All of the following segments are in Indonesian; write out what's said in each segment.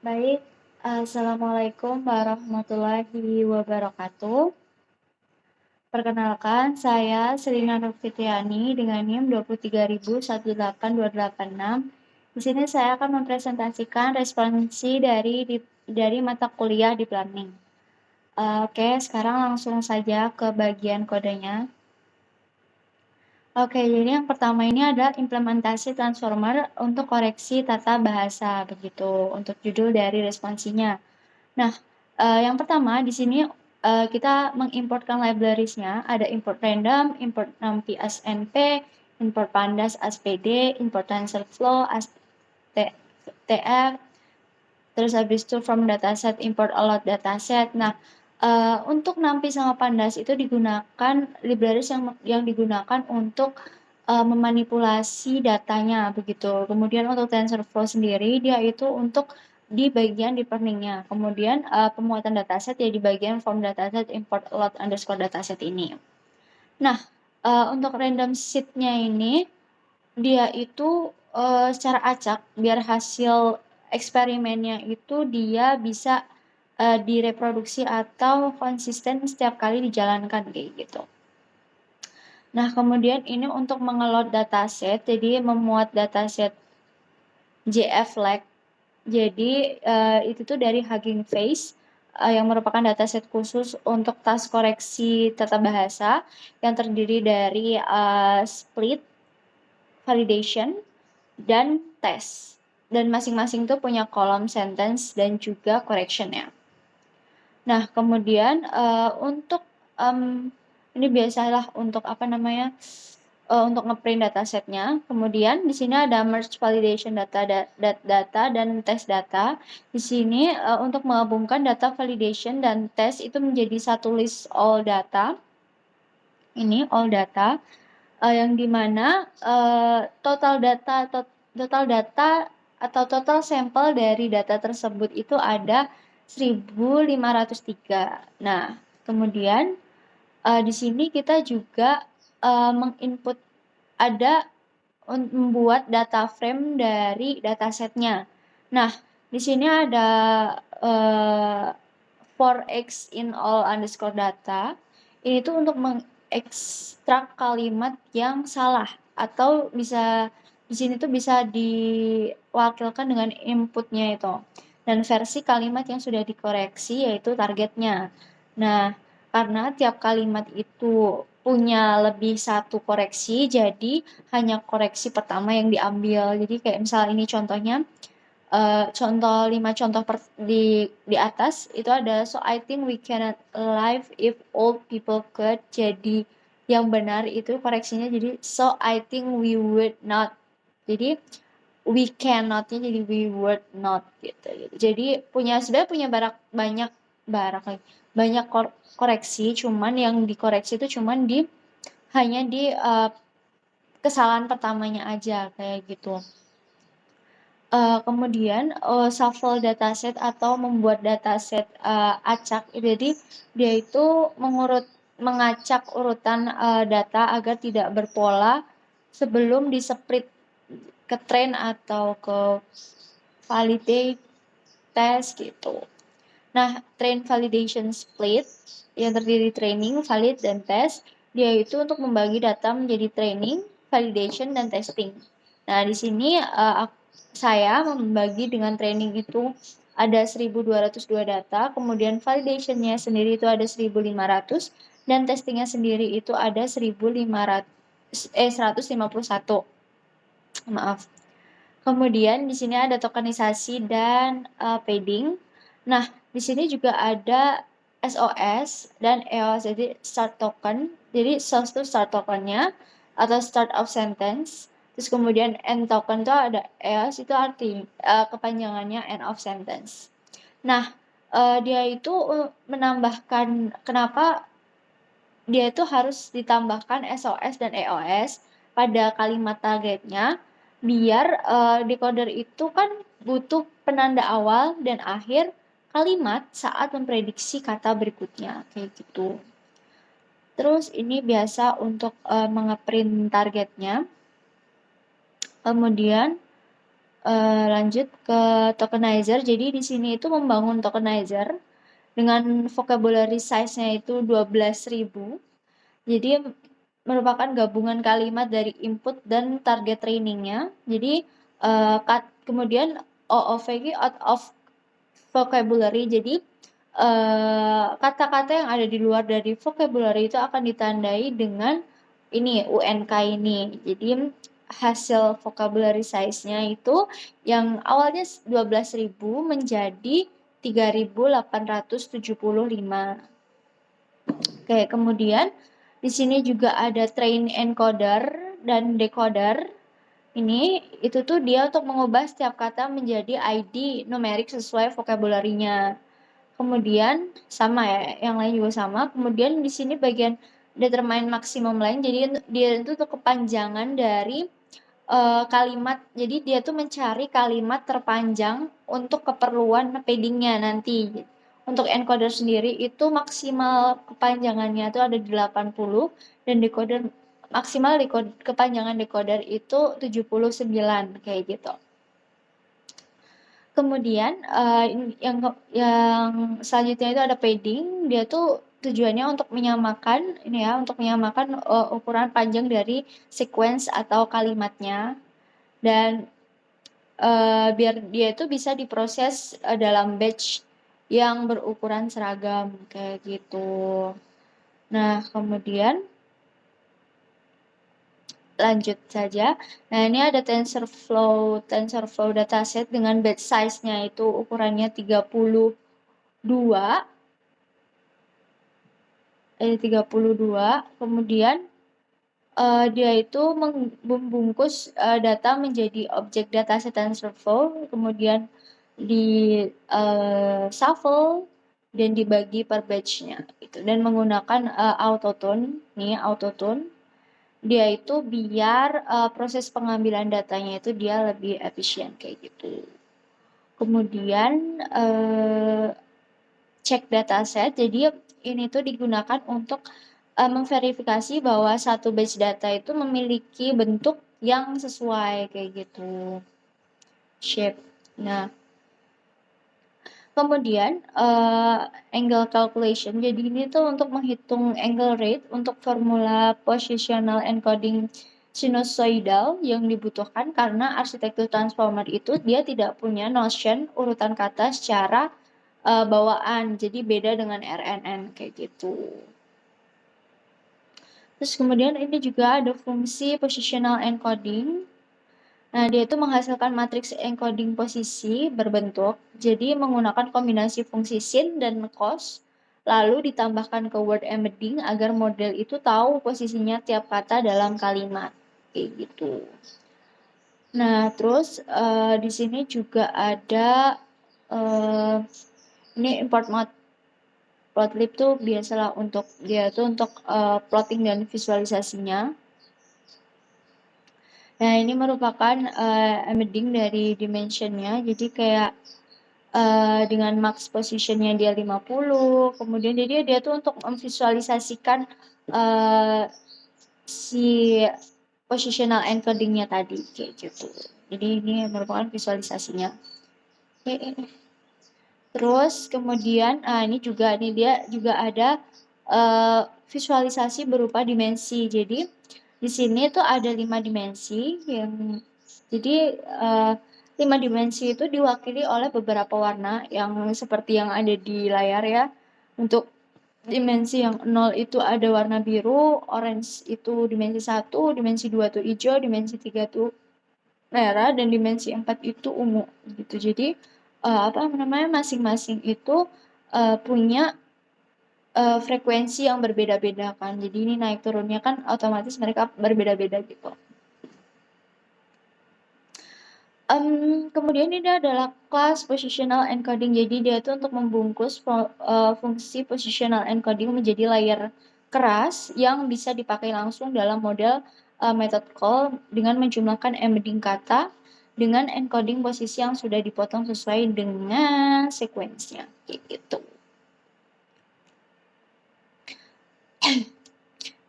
Baik, assalamualaikum warahmatullahi wabarakatuh. Perkenalkan, saya Selina Nurfitriani dengan NIM 2318286. Di sini saya akan mempresentasikan responsi dari mata kuliah di Planning. Oke, sekarang langsung saja ke bagian kodenya. Oke, jadi yang pertama ini adalah implementasi transformer untuk koreksi tata bahasa, begitu untuk judul dari responsinya. Nah, yang pertama di sini kita mengimportkan libraries-nya, ada import random, import numpy as np, import pandas as pd, import tensorflow as tf, terus habis itu from dataset import allowed dataset. Nah, untuk numpy sama pandas itu digunakan libraries yang digunakan untuk memanipulasi datanya begitu. Kemudian untuk TensorFlow sendiri dia itu untuk di bagian deepening-nya. Kemudian pemuatan dataset ya di bagian from dataset import load underscore dataset ini. Nah, untuk random seed-nya ini dia itu secara acak biar hasil eksperimennya itu dia bisa direproduksi atau konsisten setiap kali dijalankan kayak gitu. Nah, kemudian ini untuk mengeload dataset, jadi memuat dataset JFLAG. Jadi itu tuh dari Hugging Face yang merupakan dataset khusus untuk task koreksi tata bahasa yang terdiri dari split, validation, dan test. Dan masing-masing tuh punya kolom sentence dan juga correction-nya. Nah, kemudian untuk ini biasalah untuk untuk ngeprint datasetnya. Kemudian di sini ada merge validation data dan test data. Di sini untuk menggabungkan data validation dan test itu menjadi satu list all data. Ini all data yang dimana total data atau total sampel dari data tersebut itu ada 1503. Nah, kemudian di sini kita juga menginput ada membuat data frame dari datasetnya. Nah, di sini ada for x in all underscore data. Ini tuh untuk mengekstrak kalimat yang salah atau bisa di sini tuh bisa diwakilkan dengan inputnya itu. Dan versi kalimat yang sudah dikoreksi yaitu targetnya. Nah, karena tiap kalimat itu punya lebih satu koreksi, jadi hanya koreksi pertama yang diambil. Jadi kayak misal ini contohnya, contoh 5 contoh di atas itu ada so I think we cannot live if old people could. Jadi yang benar itu koreksinya jadi so I think we would not. Jadi we cannot-nya jadi we would not gitu. Jadi sebenarnya punya banyak koreksi, cuman yang dikoreksi itu cuman hanya di kesalahan pertamanya aja kayak gitu. Kemudian shuffle dataset atau membuat dataset acak, jadi dia itu mengacak urutan data agar tidak berpola sebelum di-split ke train atau ke validate test gitu. Nah, train validation split yang terdiri training, valid, dan test, dia itu untuk membagi data menjadi training, validation, dan testing. Nah, di sini saya membagi dengan training itu ada 1202 data, kemudian validation-nya sendiri itu ada 1500, dan testingnya sendiri itu ada 151. Maaf. Kemudian di sini ada tokenisasi dan padding. Nah, di sini juga ada SOS dan EOS, jadi start token. Jadi source itu start tokennya atau start of sentence. Terus kemudian end token itu ada EOS, itu arti kepanjangannya end of sentence. Nah, dia itu menambahkan kenapa dia itu harus ditambahkan SOS dan EOS pada kalimat targetnya biar decoder itu kan butuh penanda awal dan akhir kalimat saat memprediksi kata berikutnya kayak gitu. Terus ini biasa untuk mengeprint targetnya. Kemudian Lanjut ke tokenizer. Jadi di sini itu membangun tokenizer dengan vocabulary size-nya itu 12.000. Jadi merupakan gabungan kalimat dari input dan target trainingnya. Jadi kemudian OOV out of vocabulary. Jadi kata-kata yang ada di luar dari vocabulary itu akan ditandai dengan ini UNK ini. Jadi hasil vocabulary size-nya itu yang awalnya 12.000 menjadi 3.875. Oke, kemudian di sini juga ada train encoder dan decoder. Ini itu tuh dia untuk mengubah setiap kata menjadi ID numerik sesuai vocabulary-nya. Kemudian sama ya, yang lain juga sama. Kemudian di sini bagian determine maximum line, jadi dia itu tuh kepanjangan dari kalimat. Jadi dia tuh mencari kalimat terpanjang untuk keperluan paddingnya nanti. Untuk encoder sendiri itu maksimal kepanjangannya itu ada 80 dan decoder maksimal kepanjangan decoder itu 79 kayak gitu. Kemudian yang selanjutnya itu ada padding. Dia tuh tujuannya untuk menyamakan ukuran panjang dari sequence atau kalimatnya, dan biar dia itu bisa diproses dalam batch yang berukuran seragam kayak gitu. Nah, kemudian lanjut saja. Nah, ini ada TensorFlow dataset dengan batch size-nya itu ukurannya 32. Kemudian dia itu membungkus data menjadi objek dataset TensorFlow, kemudian di shuffle dan dibagi per batch-nya gitu, dan menggunakan autotune. Dia itu biar proses pengambilan datanya itu dia lebih efisien kayak gitu. Kemudian cek dataset. Jadi ini tuh digunakan untuk memverifikasi bahwa satu batch data itu memiliki bentuk yang sesuai kayak gitu, shape. Nah, kemudian angle calculation. Jadi ini tuh untuk menghitung angle rate untuk formula positional encoding sinusoidal yang dibutuhkan karena arsitektur transformer itu dia tidak punya notion urutan kata secara bawaan. Jadi beda dengan RNN kayak gitu. Terus kemudian ini juga ada fungsi positional encoding. Nah, dia itu menghasilkan matriks encoding posisi berbentuk, jadi menggunakan kombinasi fungsi sin dan cos, lalu ditambahkan ke word embedding agar model itu tahu posisinya tiap kata dalam kalimat, kayak gitu. Nah, terus di sini juga ada ini import matplotlib tuh biasalah untuk dia tuh untuk plotting dan visualisasinya. Nah, ini merupakan embedding dari dimensionnya. Jadi kayak dengan max positionnya dia 50, kemudian dia tuh untuk memvisualisasikan si positional encodingnya tadi kayak gitu. Jadi ini merupakan visualisasinya. Terus kemudian ini dia juga ada visualisasi berupa dimensi. Jadi di sini tuh ada 5 dimensi yang jadi 5 dimensi itu diwakili oleh beberapa warna yang seperti yang ada di layar ya. Untuk dimensi yang 0 itu ada warna biru, orange itu dimensi 1, dimensi 2 itu hijau, dimensi 3 itu merah, dan dimensi 4 itu ungu gitu. Jadi masing-masing itu punya frekuensi yang berbeda-beda kan. Jadi ini naik turunnya kan otomatis mereka berbeda-beda gitu. Kemudian ini adalah kelas positional encoding. Jadi dia itu untuk membungkus fungsi positional encoding menjadi layer keras yang bisa dipakai langsung dalam model method call dengan menjumlahkan embedding kata dengan encoding posisi yang sudah dipotong sesuai dengan sekuensinya gitu.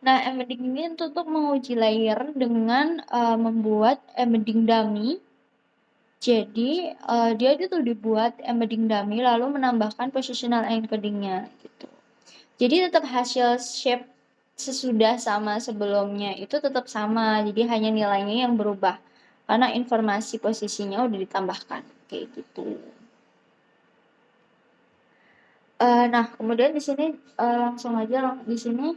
Nah, embedding ini untuk menguji layer dengan membuat embedding dummy. Jadi, dia itu dibuat embedding dummy lalu menambahkan positional encoding-nya gitu. Jadi tetap hasil shape sesudah sama sebelumnya itu tetap sama, jadi hanya nilainya yang berubah karena informasi posisinya udah ditambahkan, kayak gitu. Nah kemudian di sini, langsung aja di sini,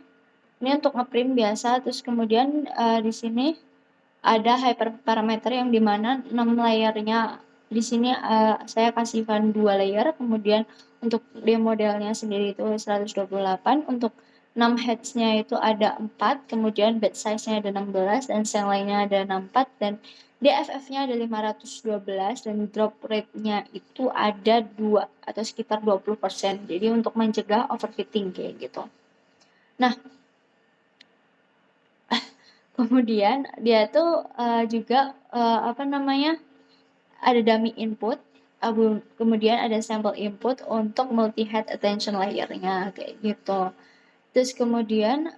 ini untuk nge-print biasa, terus kemudian, di sini ada hyperparameter yang di mana 6 layer-nya di sini, saya kasihkan 2 layer, kemudian untuk modelnya sendiri itu 128, untuk 6 heads-nya itu ada 4, kemudian bed size-nya ada 16, dan yang lainnya ada 64, dan DFF-nya ada 512, dan drop rate-nya itu ada 2 atau sekitar 20%. Jadi untuk mencegah overfitting kayak gitu. Nah, kemudian dia tuh juga apa namanya, ada dummy input, kemudian ada sample input untuk multi head attention layer-nya kayak gitu. Terus kemudian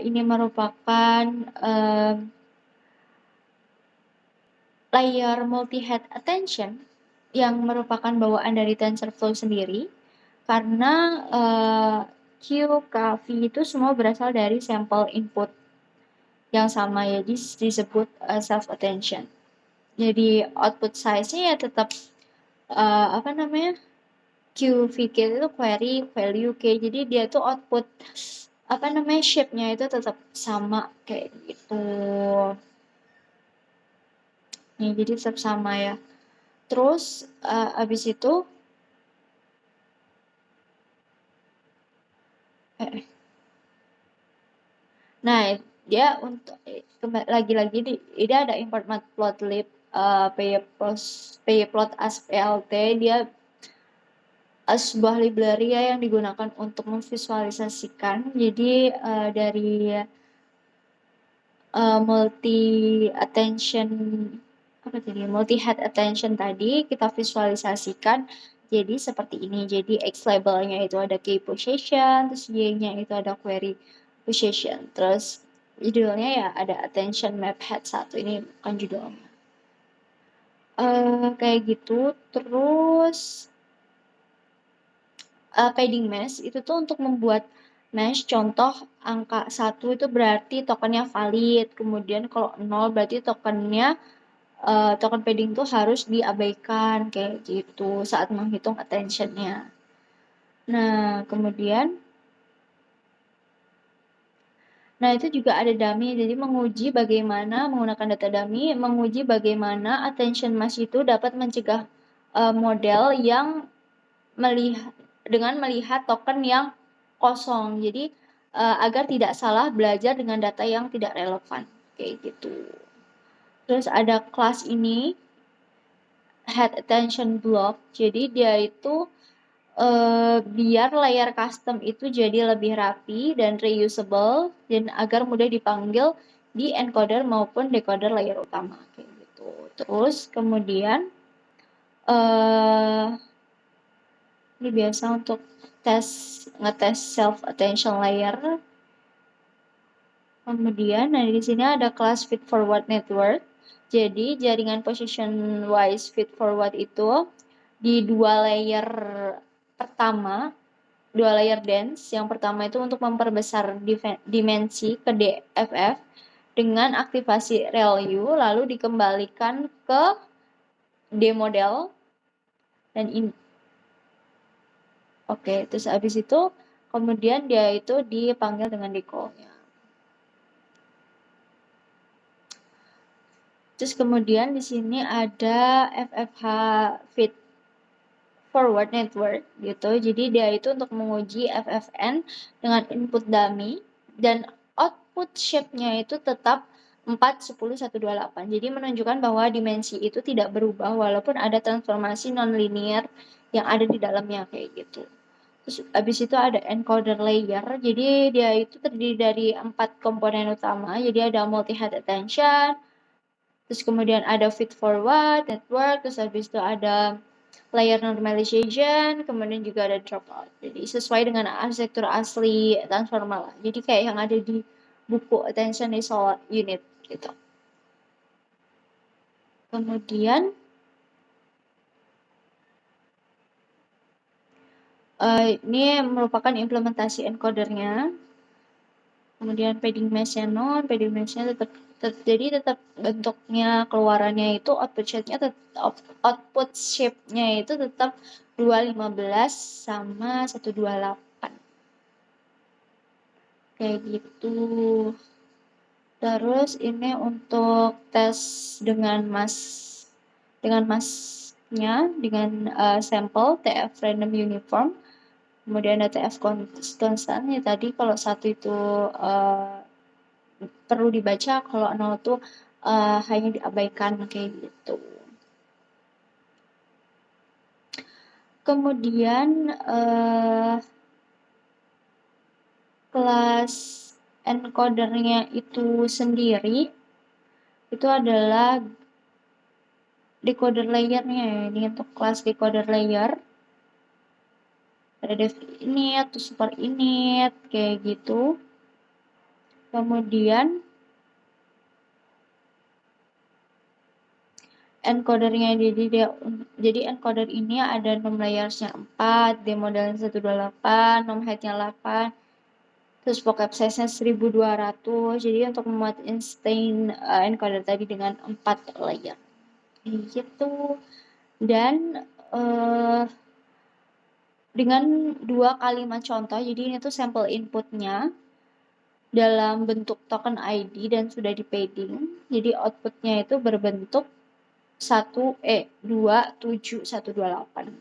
ini merupakan layer multi head attention yang merupakan bawaan dari TensorFlow sendiri, karena Q, K, V itu semua berasal dari sample input yang sama, ya disebut self attention. Jadi output size-nya ya tetap apa namanya, QVK itu query value K, jadi dia tuh output apa namanya, shape-nya itu tetap sama kayak gitu. Nih jadi tetap sama ya. Terus abis itu nah dia untuk lagi-lagi dia ada import matplotlib pyplot as plt, dia sebuah library ya yang digunakan untuk memvisualisasikan. Jadi dari multi attention multi head attention tadi kita visualisasikan jadi seperti ini. Jadi X labelnya itu ada key position, terus Y-nya itu ada query position, terus judulnya ya ada attention map head 1, ini bukan judulnya. Kayak gitu. Terus padding mesh itu tuh untuk membuat mesh, contoh angka 1 itu berarti tokennya valid, kemudian kalau 0 berarti token padding tuh harus diabaikan kayak gitu saat menghitung attention-nya. Nah, kemudian itu juga ada dummy, jadi menguji bagaimana menggunakan data dummy, menguji bagaimana attention mesh itu dapat mencegah model yang dengan melihat token yang kosong. Jadi agar tidak salah belajar dengan data yang tidak relevan kayak gitu. Terus ada kelas ini head attention block. Jadi dia itu biar layer custom itu jadi lebih rapi dan reusable, dan agar mudah dipanggil di encoder maupun decoder layer utama kayak gitu. Terus kemudian ini biasa untuk ngetes self attention layer. Kemudian di sini ada kelas feed forward network. Jadi jaringan position wise feed forward itu di dua layer dense. Yang pertama itu untuk memperbesar dimensi ke DFF dengan aktivasi ReLU, lalu dikembalikan ke D model dan ini. Oke, terus habis itu kemudian dia itu dipanggil dengan decall-nya. Terus kemudian di sini ada FFH feed forward network gitu. Jadi dia itu untuk menguji FFN dengan input dummy dan output shape-nya itu tetap 4, 10, 128. Jadi menunjukkan bahwa dimensi itu tidak berubah walaupun ada transformasi nonlinear yang ada di dalamnya kayak gitu. Terus abis itu ada encoder layer. Jadi dia itu terdiri dari 4 komponen utama. Jadi ada multi head attention, terus kemudian ada feed forward network, terus habis itu ada layer normalization, kemudian juga ada dropout. Jadi sesuai dengan arsitektur asli transformer lah. Jadi kayak yang ada di buku attention result unit gitu. Kemudian Ini merupakan implementasi encodernya. Kemudian padding match-nya non, padding match-nya jadi tetap bentuknya keluarannya itu output shape-nya itu tetap 215 sama 128. Kayak gitu. Terus ini untuk tes dengan massnya dengan sampel TF random uniform. Kemudian ada TF konstan ya tadi kalau satu itu perlu dibaca, kalau nol tuh hanya diabaikan kayak gitu. Kemudian kelas encodernya itu sendiri itu adalah decoder layernya ya. Ini untuk kelas decoder layer ada dev init atau super init kayak gitu. Kemudian encodernya jadi encoder ini ada nom layersnya 4, demodelnya 128, nom headnya 8, terus vocab size-nya 1200. Jadi untuk memuat instain encoder tadi dengan 4 layer gitu. Dan dengan 2 kalimat contoh, jadi ini tuh sampel inputnya dalam bentuk token ID dan sudah di padding. Jadi outputnya itu berbentuk 27128.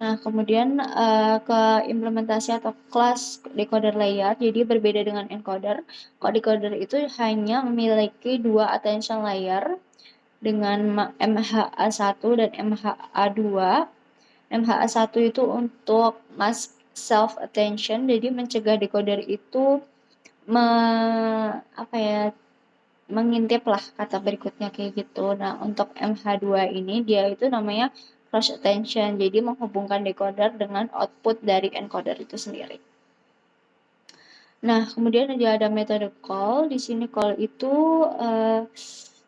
Nah, kemudian ke implementasi atau kelas decoder layer, jadi berbeda dengan encoder. Kalau decoder itu hanya memiliki 2 attention layer dengan MHA1 dan MHA2. MHA1 itu untuk mask self attention, jadi mencegah decoder itu mengintip lah kata berikutnya kayak gitu. Nah, untuk MH2 ini dia itu namanya cross attention, jadi menghubungkan decoder dengan output dari encoder itu sendiri. Nah, kemudian ada metode call. Di sini call itu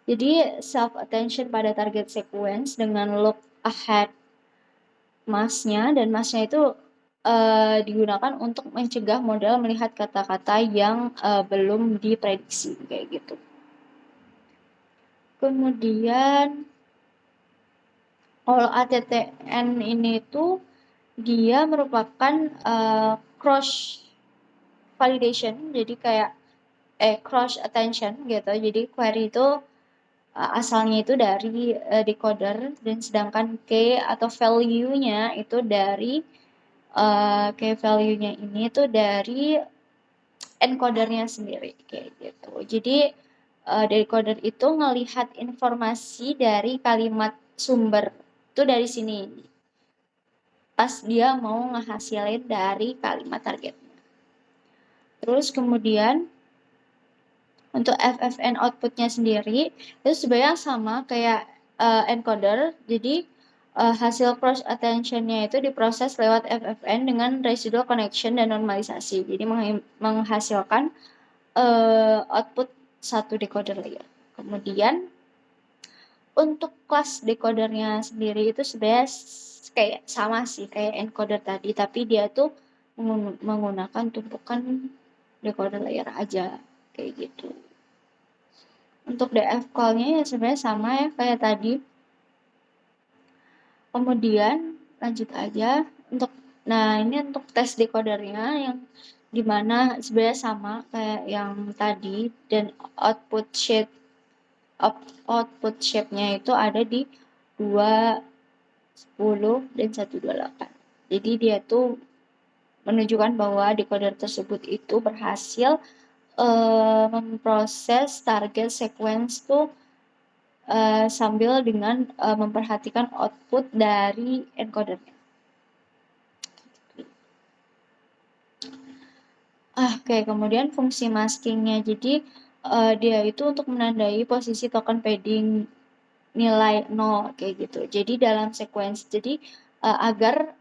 jadi self attention pada target sequence dengan look ahead masknya, dan masknya itu digunakan untuk mencegah model melihat kata-kata yang belum diprediksi kayak gitu. Kemudian kalau ATTN ini tuh dia merupakan cross validation, jadi kayak cross attention gitu. Jadi query itu asalnya itu dari decoder, dan sedangkan key atau value-nya itu dari key value-nya ini tuh dari encodernya sendiri kayak gitu. Jadi decoder itu ngelihat informasi dari kalimat sumber itu dari sini pas dia mau ngehasilin dari kalimat targetnya. Terus kemudian untuk FFN outputnya sendiri itu sebenarnya sama kayak encoder. Jadi hasil cross attention-nya itu diproses lewat FFN dengan residual connection dan normalisasi. Jadi menghasilkan output satu decoder layer. Kemudian untuk kelas decodernya sendiri itu sebenarnya kayak sama sih kayak encoder tadi, tapi dia tuh menggunakan tumpukan decoder layer aja kayak gitu. Untuk DF call-nya ya sebenarnya sama ya kayak tadi. Kemudian lanjut aja ini untuk tes decodernya yang dimana sebenarnya sama kayak yang tadi, dan output shape-nya itu ada di 2, 10, dan 128. Jadi dia tuh menunjukkan bahwa decoder tersebut itu berhasil memproses target sequence tuh sambil dengan memperhatikan output dari encodernya. Oke, kemudian fungsi maskingnya. Jadi dia itu untuk menandai posisi token padding nilai 0 kayak gitu. Jadi dalam sequence, jadi agar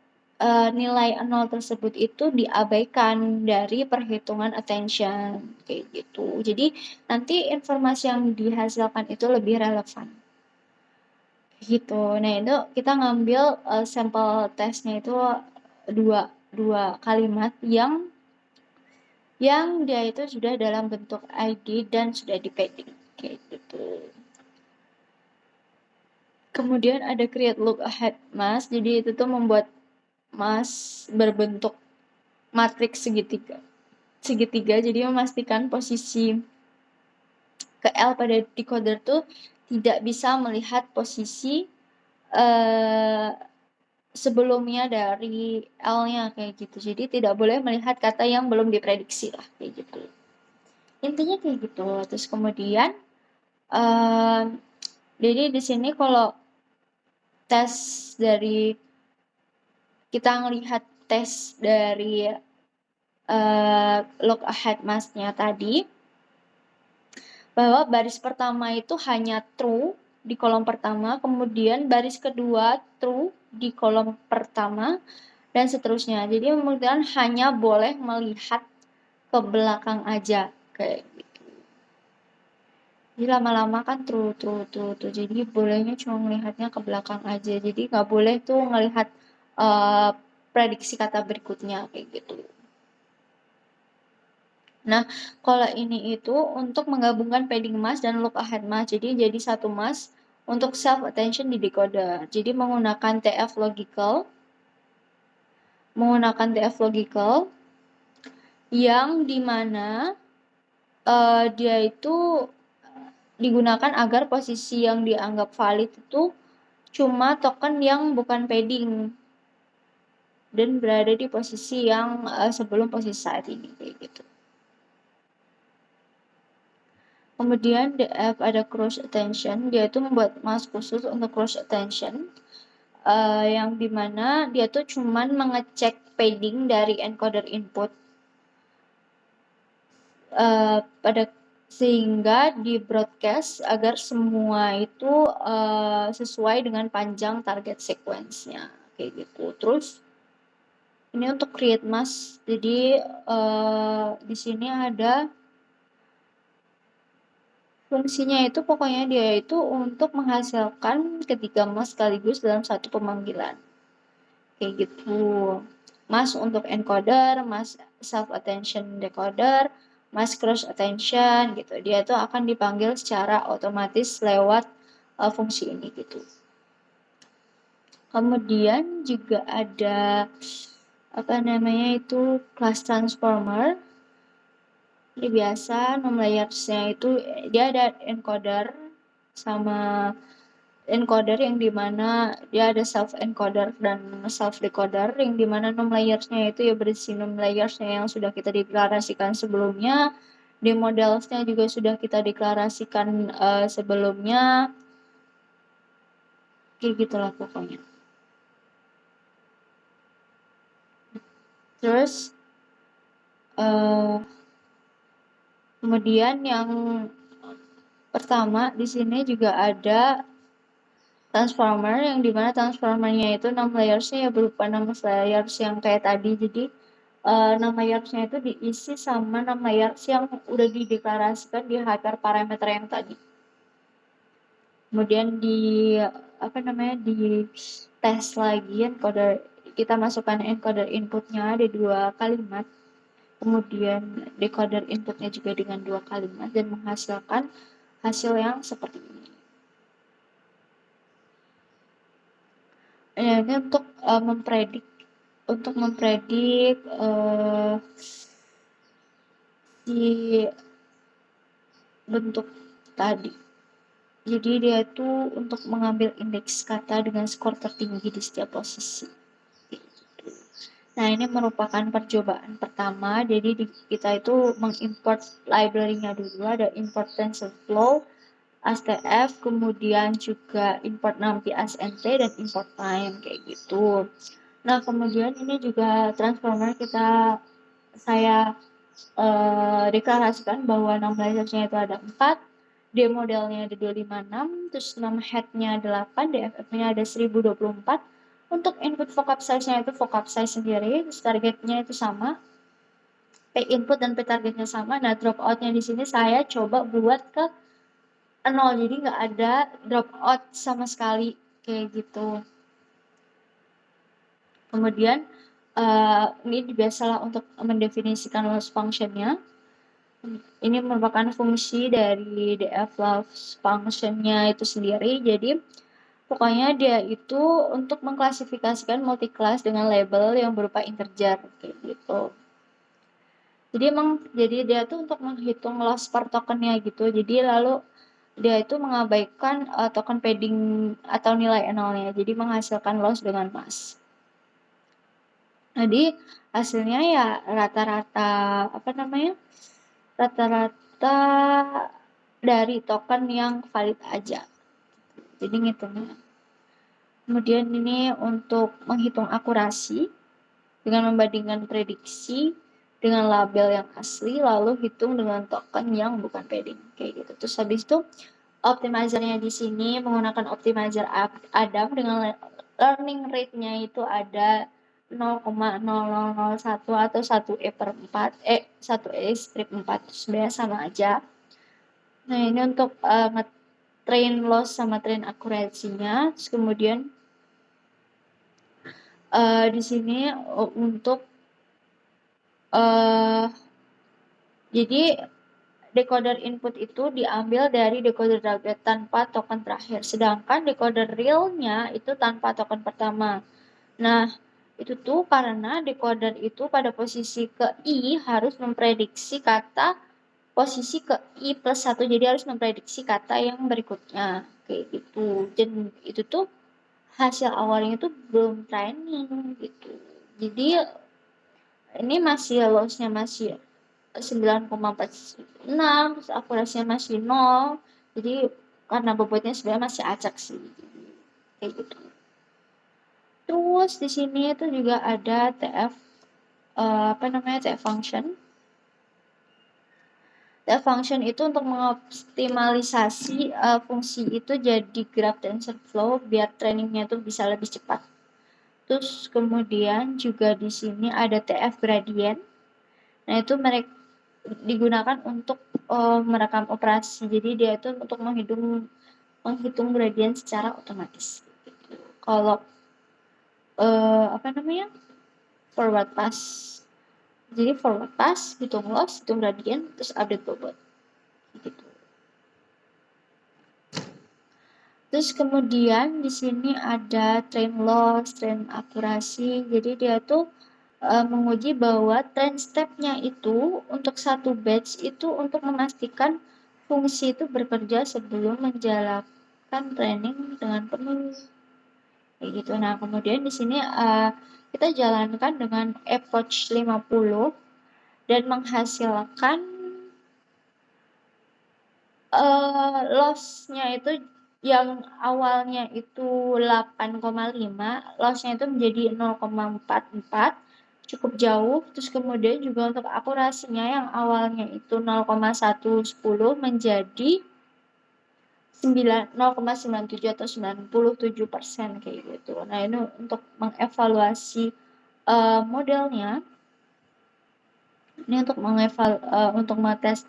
nilai 0 tersebut itu diabaikan dari perhitungan attention kayak gitu. Jadi nanti informasi yang dihasilkan itu lebih relevan gitu. Nah, itu kita ngambil sampel tesnya itu dua kalimat yang dia itu sudah dalam bentuk ID dan sudah di padding kayak gitu. Kemudian ada create look ahead mask, jadi itu tuh membuat mask berbentuk matriks segitiga. Jadi memastikan posisi KL pada decoder tuh tidak bisa melihat posisi sebelumnya dari L-nya kayak gitu. Jadi tidak boleh melihat kata yang belum diprediksi lah kayak gitu. Intinya kayak gitu. Terus kemudian jadi di sini kalau tes dari kita ngelihat tes dari look ahead mask-nya tadi, bahwa baris pertama itu hanya true di kolom pertama, kemudian baris kedua true di kolom pertama, dan seterusnya. Jadi kemudian hanya boleh melihat ke belakang aja kayak gitu. Jadi lama-lama kan true. Jadi bolehnya cuma melihatnya ke belakang aja. Jadi nggak boleh tuh ngelihat prediksi kata berikutnya kayak gitu. Nah, kalau ini itu untuk menggabungkan padding mask dan look ahead mask. Jadi satu mask untuk self attention di decoder. Jadi menggunakan TF logical yang dimana dia itu digunakan agar posisi yang dianggap valid itu cuma token yang bukan padding dan berada di posisi yang sebelum posisi saat ini kayak gitu. Kemudian ada cross attention, dia itu membuat mask khusus untuk cross attention yang dimana dia tuh cuman mengecek padding dari encoder input pada sehingga di broadcast agar semua itu sesuai dengan panjang target sequence-nya kayak gitu. Terus ini untuk create mask, jadi di sini ada fungsinya itu pokoknya dia itu untuk menghasilkan ketiga mask sekaligus dalam satu pemanggilan. Kayak gitu. Mask untuk encoder, mask self attention decoder, mask cross attention gitu. Dia itu akan dipanggil secara otomatis lewat fungsi ini gitu. Kemudian juga ada apa namanya itu class transformer. Ini biasa nom layers-nya itu dia ada encoder sama encoder yang dimana dia ada self encoder dan self decoder yang dimana nom layers-nya itu ya berisi nom layers-nya yang sudah kita deklarasikan sebelumnya, di models-nya juga sudah kita deklarasikan sebelumnya, kayak gitulah pokoknya. Terus kemudian yang pertama di sini juga ada transformer yang dimana transformernya itu nom layers-nya ya berupa nom layers yang kayak tadi. Jadi nom layers-nya itu diisi sama nom layers yang udah dideklarasikan di hyperparameter yang tadi. Kemudian di tes lagi encoder, kita masukkan encoder inputnya ada 2 kalimat. Kemudian decoder inputnya juga dengan 2 kalimat dan menghasilkan hasil yang seperti ini. Ini untuk mempredik si bentuk tadi. Jadi dia itu untuk mengambil indeks kata dengan skor tertinggi di setiap posisi. Nah, ini merupakan percobaan pertama. Jadi kita itu mengimport library-nya dulu, ada import TensorFlow, ASTF, kemudian juga import NumPy ASNT dan import time kayak gitu. Nah, kemudian ini juga transformer saya deklarasikan bahwa nom layers-nya itu ada 4, D modelnya ada 256, terus nom head-nya 8, DFF-nya ada 1024. Untuk input vocab size-nya itu vocab size sendiri, terus targetnya itu sama. P input dan P targetnya sama. Nah, dropout-nya di sini saya coba buat ke 0, jadi nggak ada dropout sama sekali kayak gitu. Kemudian Ini biasalah untuk mendefinisikan loss function-nya. Ini merupakan fungsi dari df loss function-nya itu sendiri. Jadi pokoknya dia itu untuk mengklasifikasikan multi-class dengan label yang berupa integer kayak gitu. Jadi dia tuh untuk menghitung loss per tokennya gitu. Jadi lalu dia itu mengabaikan token padding atau nilai nolnya. Jadi menghasilkan loss dengan mass. Jadi hasilnya ya rata-rata rata-rata dari token yang valid aja. Jadi ngitungnya. Kemudian ini untuk menghitung akurasi dengan membandingkan prediksi dengan label yang asli, lalu hitung dengan token yang bukan padding kayak gitu. Terus habis itu optimizernya di sini menggunakan optimizer Adam dengan learning rate-nya itu ada 0,0001 atau 1 per 4, 1 strip 4, sebenarnya sama aja. Nah, ini untuk nge-train loss sama train akurasinya. Terus kemudian di sini untuk jadi decoder input itu diambil dari decoder target tanpa token terakhir, sedangkan decoder realnya itu tanpa token pertama. Nah, itu tuh karena decoder itu pada posisi ke I harus memprediksi kata posisi ke I plus 1, jadi harus memprediksi kata yang berikutnya kayak gitu. Dan itu tuh hasil awalnya itu belum training gitu. Jadi ini masih lossnya masih 9,46, terus akurasinya masih 0. Jadi karena bobotnya sebenarnya masih acak sih. Kayak gitu. Terus di sini itu juga ada TF TF function. TF function itu untuk mengoptimalisasi fungsi itu jadi graph TensorFlow biar trainingnya itu bisa lebih cepat. Terus kemudian juga di sini ada TF gradient. Nah, itu mereka digunakan untuk merekam operasi. Jadi dia itu untuk menghitung gradient secara otomatis. Kalau forward pass. Jadi forward pass, hitung loss, hitung gradient, terus update bobot. Gitu. Terus kemudian di sini ada train loss, train akurasi. Jadi dia tuh menguji bahwa train step-nya itu untuk satu batch itu untuk memastikan fungsi itu bekerja sebelum menjalankan training dengan penuh. Kayak gitu. Nah, kemudian di sini kita jalankan dengan approach 50 dan menghasilkan loss-nya itu yang awalnya itu 8,5, loss-nya itu menjadi 0,44, cukup jauh. Terus kemudian juga untuk akurasinya yang awalnya itu 0,110 menjadi 0,97 atau 97% kayak gitu. Nah, ini untuk mengevaluasi modelnya. Ini untuk untuk ngetes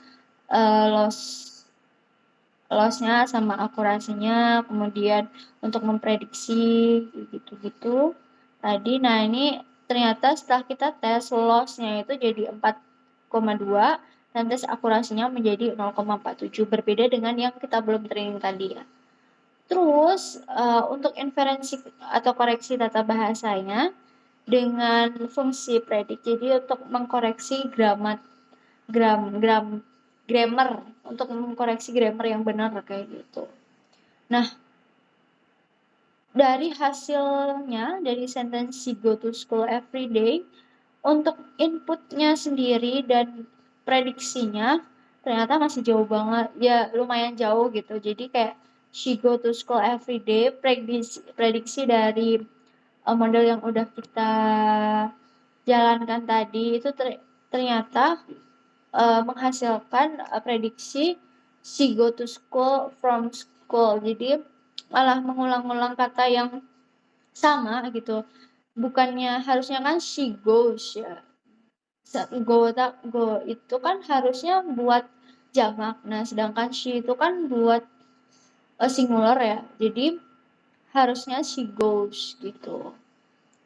loss-nya sama akurasinya, kemudian untuk memprediksi gitu-gitu. Tadi, nah ini ternyata setelah kita tes loss-nya itu jadi 4,2 dan tes akurasinya menjadi 0,47, berbeda dengan yang kita belum training tadi ya. Terus untuk inferensi atau koreksi tata bahasanya dengan fungsi predik. Jadi untuk mengkoreksi grammar untuk mengkoreksi grammar yang benar kayak gitu. Nah, dari hasilnya dari sentence go to school every day untuk inputnya sendiri dan prediksinya ternyata masih jauh banget, ya lumayan jauh gitu. Jadi kayak she go to school every day, prediksi dari model yang udah kita jalankan tadi itu ternyata menghasilkan prediksi she go to school from school. Jadi malah mengulang-ulang kata yang sama gitu. Bukannya harusnya kan she goes ya. Go itu kan harusnya buat jamak. Nah, sedangkan she itu kan buat singular ya. Jadi harusnya she goes gitu.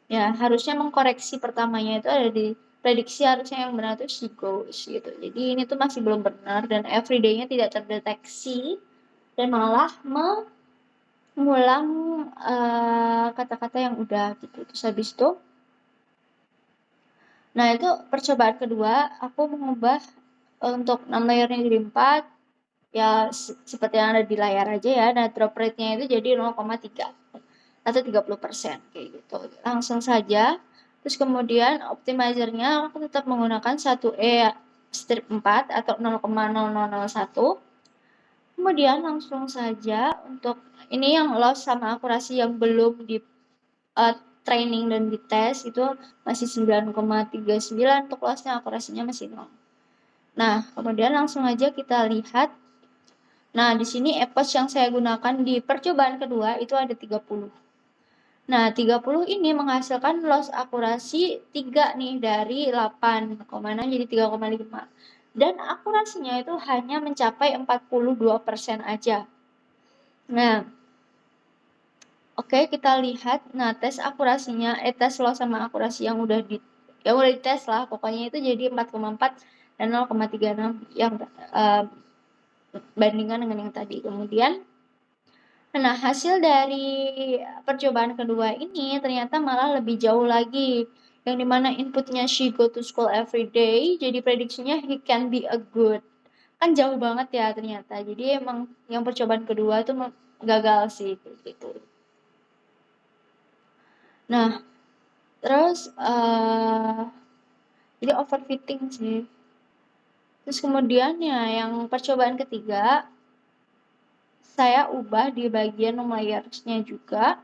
Ya, harusnya mengkoreksi pertamanya itu ada di prediksi, harusnya yang benar itu she goes gitu. Jadi ini tuh masih belum benar dan everyday-nya tidak terdeteksi dan malah mengulang kata-kata yang udah gitu. Terus habis itu, nah itu percobaan kedua, aku mengubah untuk 6 layernya jadi 4, ya seperti yang ada di layar aja ya. Nah drop rate-nya itu jadi 0,3 atau 30% kayak gitu. Langsung saja. Terus kemudian optimizernya aku tetap menggunakan 1E strip 4 atau 0,0001. Kemudian langsung saja untuk ini yang loss sama akurasi yang belum di training dan dites itu masih 9,39 untuk lossnya, akurasinya masih 0. Nah, kemudian langsung aja kita lihat. Nah, di sini approach yang saya gunakan di percobaan kedua itu ada 30. Nah, 30 ini menghasilkan loss akurasi 3 nih dari 8,6 jadi 3,5. Dan akurasinya itu hanya mencapai 42% aja. Nah, oke, kita lihat. Nah, tes akurasinya, tes loss sama akurasi yang udah dites lah. Pokoknya itu jadi 4,4 dan 0,36 yang bandingkan dengan yang tadi. Kemudian, nah hasil dari percobaan kedua ini ternyata malah lebih jauh lagi. Yang dimana inputnya she go to school every day, jadi prediksinya he can be a good. Kan jauh banget ya ternyata. Jadi emang yang percobaan kedua itu gagal sih gitu. Nah, terus jadi overfitting sih. Terus kemudian ya yang percobaan ketiga, saya ubah di bagian layers-nya juga.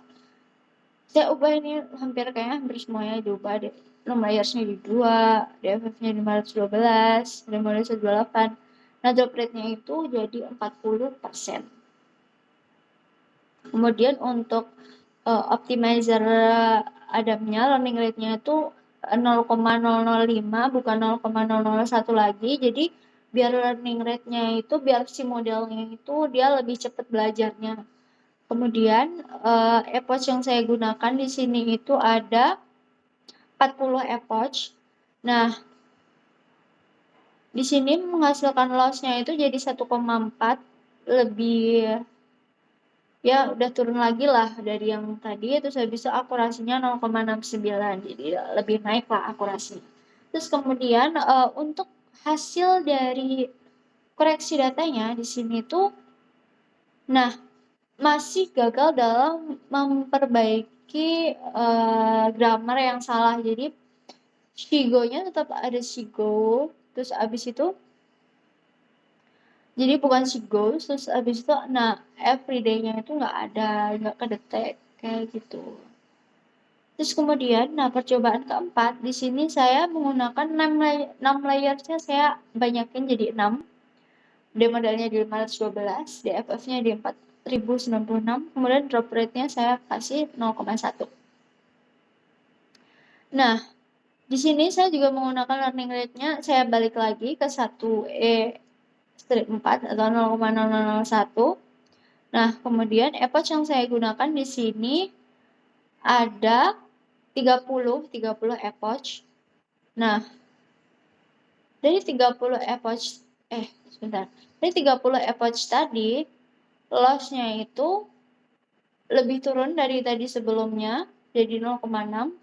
Saya ubah ini hampir semuanya diubah deh. Layers-nya di 2, DFF-nya 512, 528. Nah, drop rate-nya itu jadi 40%. Kemudian untuk optimizer Adamnya, learning rate-nya itu 0,005 bukan 0,001 lagi. Jadi biar learning rate-nya itu, biar si modelnya itu dia lebih cepat belajarnya. Kemudian approach yang saya gunakan di sini itu ada 40 approach. Nah, di sini menghasilkan loss-nya itu jadi 1,4, lebih ya udah turun lagi lah dari yang tadi. Terus habis itu akurasinya 0,69, jadi lebih naik lah akurasinya. Terus kemudian untuk hasil dari koreksi datanya di sini tuh, nah masih gagal dalam memperbaiki grammar yang salah. Jadi shigo-nya tetap ada shigo, terus abis itu jadi bukan she goes, terus abis itu nah everyday-nya itu nggak kedetek kayak gitu. Terus kemudian nah percobaan keempat di sini saya menggunakan 6 layers-nya saya banyakin jadi 6. D modalnya di 512, DFF-nya di 4096, kemudian drop rate-nya saya kasih 0,1. Nah, di sini saya juga menggunakan learning rate-nya, saya balik lagi ke 1E strip 4 atau 0,001. Nah, kemudian approach yang saya gunakan di sini ada 30 approach. Nah, dari 30 approach sebentar. Dari 30 approach tadi, loss-nya itu lebih turun dari tadi sebelumnya, jadi 0,6.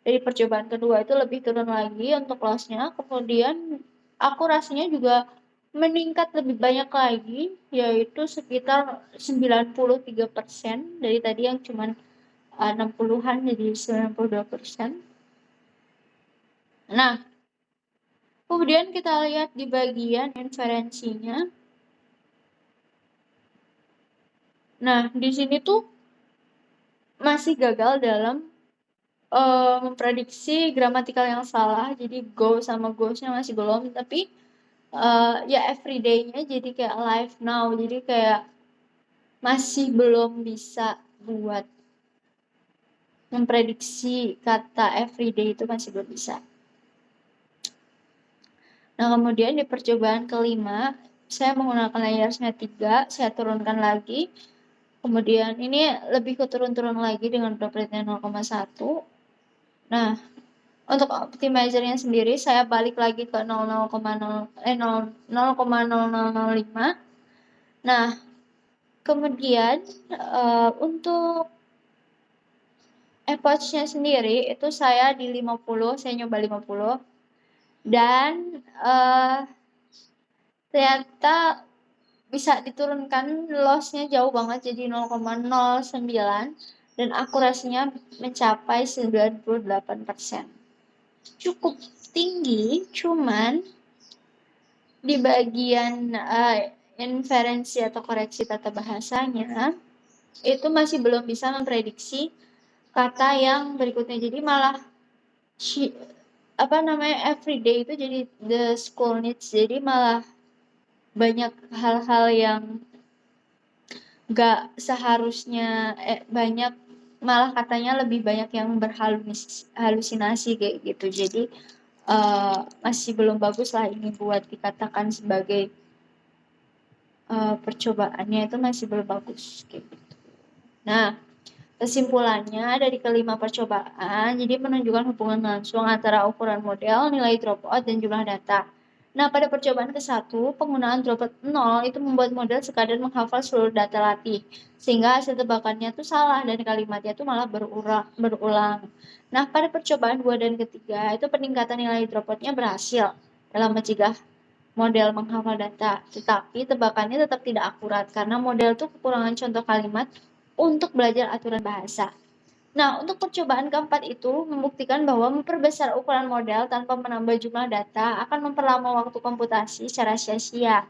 Dari percobaan kedua itu lebih turun lagi untuk loss-nya. Kemudian akurasinya juga meningkat lebih banyak lagi, yaitu sekitar 93% dari tadi yang cuman 60-an jadi 92%. Nah, kemudian kita lihat di bagian inferensinya. Nah, di sini tuh masih gagal dalam memprediksi gramatikal yang salah. Jadi go sama goes-nya masih belum, tapi ya everyday-nya jadi kayak live now. Jadi kayak masih belum bisa buat memprediksi kata everyday, itu masih belum bisa. Nah, kemudian di percobaan kelima, saya menggunakan layers-nya 3, saya turunkan lagi. Kemudian ini lebih ke turun-turun lagi dengan drop rate-nya 0,1. Nah, untuk optimizer-nya sendiri saya balik lagi ke 0,005. Nah, kemudian, untuk AirPods-nya sendiri itu saya di 50, saya nyoba 50 dan, ternyata bisa diturunkan loss-nya jauh banget jadi 0,09 dan akurasinya mencapai 98%. Cukup tinggi, cuman di bagian, inferensi atau koreksi tata bahasanya, itu masih belum bisa memprediksi kata yang berikutnya. Jadi malah everyday itu jadi the school needs, jadi malah banyak hal-hal yang nggak seharusnya banyak, malah katanya lebih banyak yang halusinasi kayak gitu. Jadi, masih belum bagus lah ini buat dikatakan sebagai, percobaannya itu masih belum bagus, kayak gitu. Nah, kesimpulannya dari kelima percobaan, jadi menunjukkan hubungan langsung antara ukuran model, nilai dropout, dan jumlah data. Nah, pada percobaan ke-1, penggunaan dropout 0 itu membuat model sekadar menghafal seluruh data latih, sehingga hasil tebakannya itu salah dan kalimatnya itu malah berulang. Nah, pada percobaan 2 dan ketiga, itu peningkatan nilai dropout-nya berhasil dalam mencegah model menghafal data, tetapi tebakannya tetap tidak akurat karena model itu kekurangan contoh kalimat untuk belajar aturan bahasa. Nah, untuk percobaan keempat itu membuktikan bahwa memperbesar ukuran model tanpa menambah jumlah data akan memperlama waktu komputasi secara sia-sia.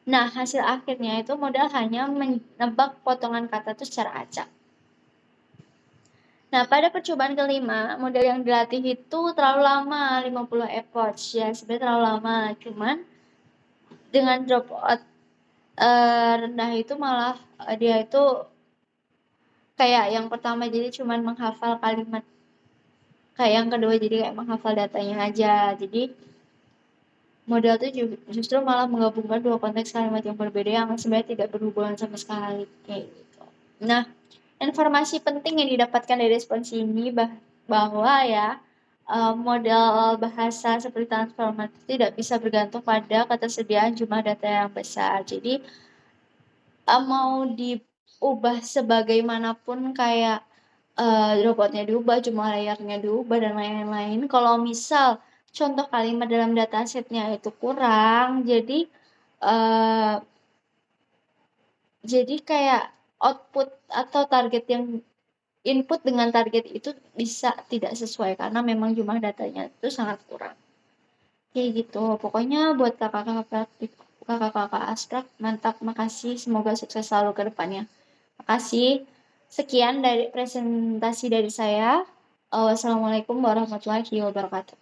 Nah, hasil akhirnya itu model hanya menebak potongan kata itu secara acak. Nah, pada percobaan kelima, model yang dilatih itu terlalu lama, 50 epoch. Ya, sebenarnya terlalu lama. Cuman dengan dropout rendah itu malah dia itu kayak yang pertama jadi cuman menghafal kalimat, kayak yang kedua jadi kayak menghafal datanya aja. Jadi model tuh justru malah menggabungkan dua konteks kalimat yang berbeda yang sebenarnya tidak berhubungan sama sekali kayak gitu. Nah, informasi penting yang didapatkan dari respons ini bahwa ya, model bahasa seperti transformer tidak bisa bergantung pada ketersediaan jumlah data yang besar. Jadi, mau diubah sebagaimanapun kayak, robotnya diubah, jumlah layarnya diubah, dan lain-lain, kalau misal contoh kalimat dalam dataset-nya itu kurang, eee, jadi kayak output atau target yang input dengan target itu bisa tidak sesuai karena memang jumlah datanya itu sangat kurang. Kayak gitu. Pokoknya buat kakak-kakak praktik, kakak-kakak abstrak, mantap, makasih. Semoga sukses selalu ke depannya. Makasih. Sekian dari presentasi dari saya. Wassalamualaikum warahmatullahi wabarakatuh.